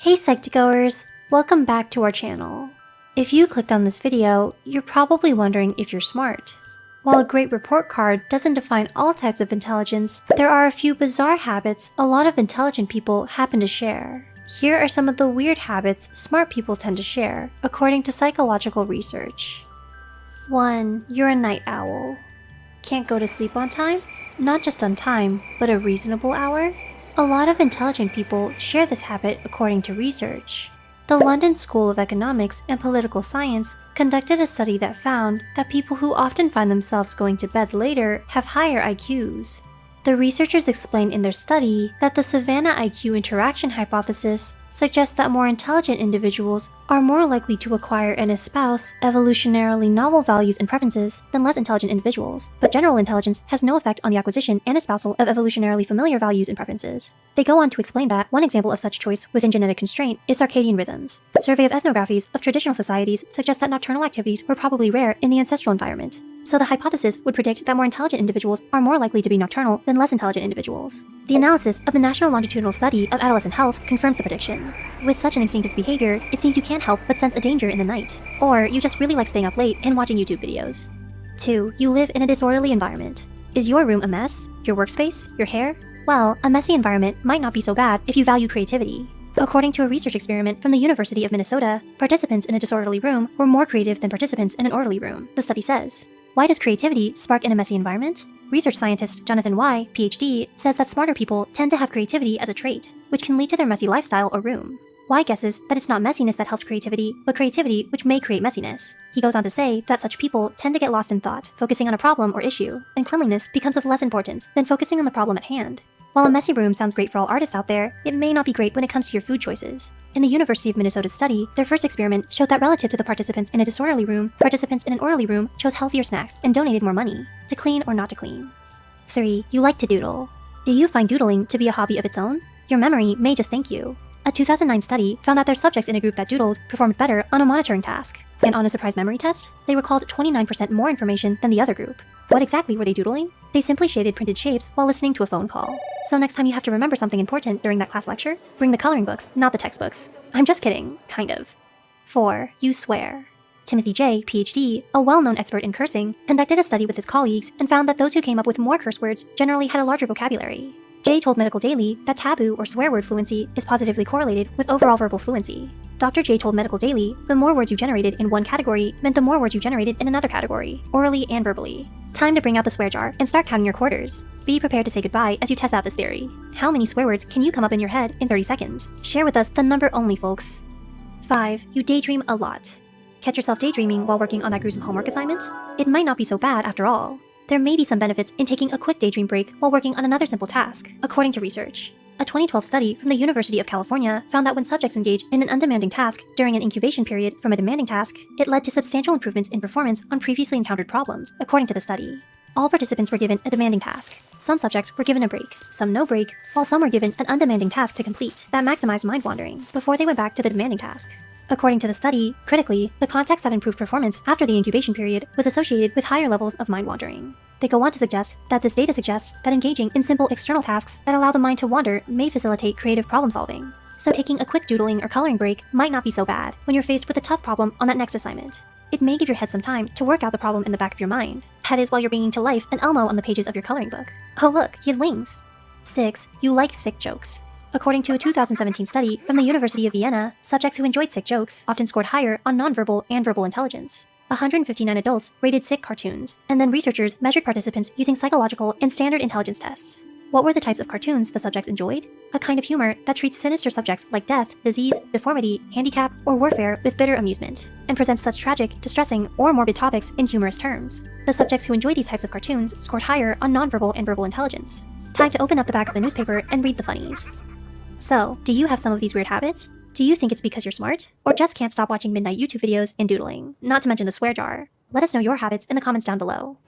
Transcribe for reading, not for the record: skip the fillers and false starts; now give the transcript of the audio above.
Hey Psych2goers, welcome back to our channel. If you clicked on this video, you're probably wondering if you're smart. While a great report card doesn't define all types of intelligence, there are a few bizarre habits a lot of intelligent people happen to share. Here are some of the weird habits smart people tend to share, according to psychological research. 1. You're a night owl. Can't go to sleep on time? Not just on time, but a reasonable hour? A lot of intelligent people share this habit according to research. The London School of Economics and Political Science conducted a study that found that people who often find themselves going to bed later have higher IQs. The researchers explained in their study that the Savannah IQ interaction hypothesis suggests that more intelligent individuals are more likely to acquire and espouse evolutionarily novel values and preferences than less intelligent individuals, but general intelligence has no effect on the acquisition and espousal of evolutionarily familiar values and preferences. They go on to explain that one example of such choice within genetic constraint is circadian rhythms. Survey of ethnographies of traditional societies suggests that nocturnal activities were probably rare in the ancestral environment. So the hypothesis would predict that more intelligent individuals are more likely to be nocturnal than less intelligent individuals. The analysis of the National Longitudinal Study of Adolescent Health confirms the prediction. With such an instinctive behavior, it seems you can't help but sense a danger in the night. Or you just really like staying up late and watching YouTube videos. 2. You live in a disorderly environment. Is your room a mess? Your workspace? Your hair? Well, a messy environment might not be so bad if you value creativity. According to a research experiment from the University of Minnesota, participants in a disorderly room were more creative than participants in an orderly room, the study says. Why does creativity spark in a messy environment? Research scientist Jonathan Y., PhD, says that smarter people tend to have creativity as a trait, which can lead to their messy lifestyle or room. Y guesses that it's not messiness that helps creativity, but creativity which may create messiness. He goes on to say that such people tend to get lost in thought, focusing on a problem or issue, and cleanliness becomes of less importance than focusing on the problem at hand. While a messy room sounds great for all artists out there, it may not be great when it comes to your food choices. In the University of Minnesota's study, their first experiment showed that relative to the participants in a disorderly room, participants in an orderly room chose healthier snacks and donated more money, to clean or not to clean. 3. You like to doodle. Do you find doodling to be a hobby of its own? Your memory may just thank you. A 2009 study found that their subjects in a group that doodled performed better on a monitoring task, and on a surprise memory test, they recalled 29% more information than the other group. What exactly were they doodling? They simply shaded printed shapes while listening to a phone call. So next time you have to remember something important during that class lecture, bring the coloring books, not the textbooks. I'm just kidding, kind of. 4. You swear. Timothy J., PhD, a well-known expert in cursing, conducted a study with his colleagues and found that those who came up with more curse words generally had a larger vocabulary. J told Medical Daily that taboo or swear word fluency is positively correlated with overall verbal fluency. Dr. J told Medical Daily the more words you generated in one category meant the more words you generated in another category, orally and verbally. Time to bring out the swear jar and start counting your quarters. Be prepared to say goodbye as you test out this theory. How many swear words can you come up in your head in 30 seconds? Share with us the number only, folks. 5. You daydream a lot. Catch yourself daydreaming while working on that gruesome homework assignment? It might not be so bad after all. There may be some benefits in taking a quick daydream break while working on another simple task, according to research. A 2012 study from the University of California found that when subjects engaged in an undemanding task during an incubation period from a demanding task, it led to substantial improvements in performance on previously encountered problems, according to the study. All participants were given a demanding task. Some subjects were given a break, some no break, while some were given an undemanding task to complete that maximized mind wandering before they went back to the demanding task. According to the study, critically, the context that improved performance after the incubation period was associated with higher levels of mind wandering. They go on to suggest that this data suggests that engaging in simple external tasks that allow the mind to wander may facilitate creative problem solving. So taking a quick doodling or coloring break might not be so bad when you're faced with a tough problem on that next assignment. It may give your head some time to work out the problem in the back of your mind. That is while you're bringing to life an Elmo on the pages of your coloring book. Oh look, he has wings. 6. You like sick jokes. According to a 2017 study from the University of Vienna, subjects who enjoyed sick jokes often scored higher on nonverbal and verbal intelligence. 159 adults rated sick cartoons, and then researchers measured participants using psychological and standard intelligence tests. What were the types of cartoons the subjects enjoyed? A kind of humor that treats sinister subjects like death, disease, deformity, handicap, or warfare with bitter amusement, and presents such tragic, distressing, or morbid topics in humorous terms. The subjects who enjoyed these types of cartoons scored higher on nonverbal and verbal intelligence. Time to open up the back of the newspaper and read the funnies. So, do you have some of these weird habits? Do you think it's because you're smart? Or just can't stop watching midnight YouTube videos and doodling? Not to mention the swear jar. Let us know your habits in the comments down below.